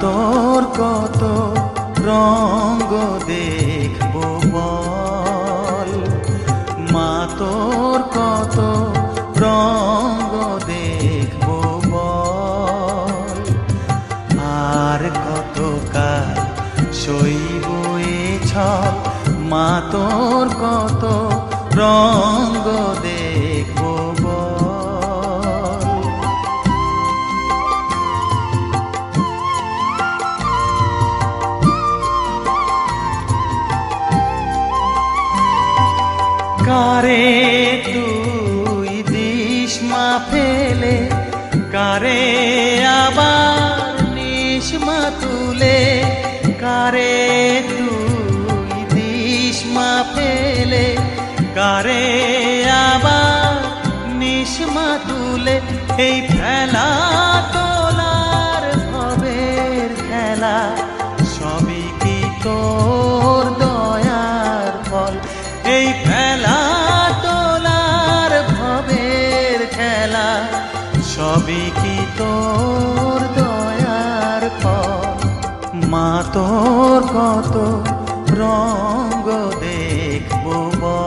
তোর কত রঙ্গ দেখবো বল, মা তোর কত রঙ্গ দেখবো বল। আর কত কাল সইব এ ছল, মা তোর কত রঙ্গ দেখবো বল। কারে তুই দিস মা ফেলে, কারে আবার নিস মা তুলে, কারে তুই দিস মা ফেলে, কারে আবার নিস মা তুলে। এই ফেলা তোলার ভবের খেলা, সবই কি তোর দয়ার ফল। এই ফেলা তোলার ভবের খেলা, সবই কি তোর দয়ার ফল। মা তোর কত রঙ্গ দেখবো বল।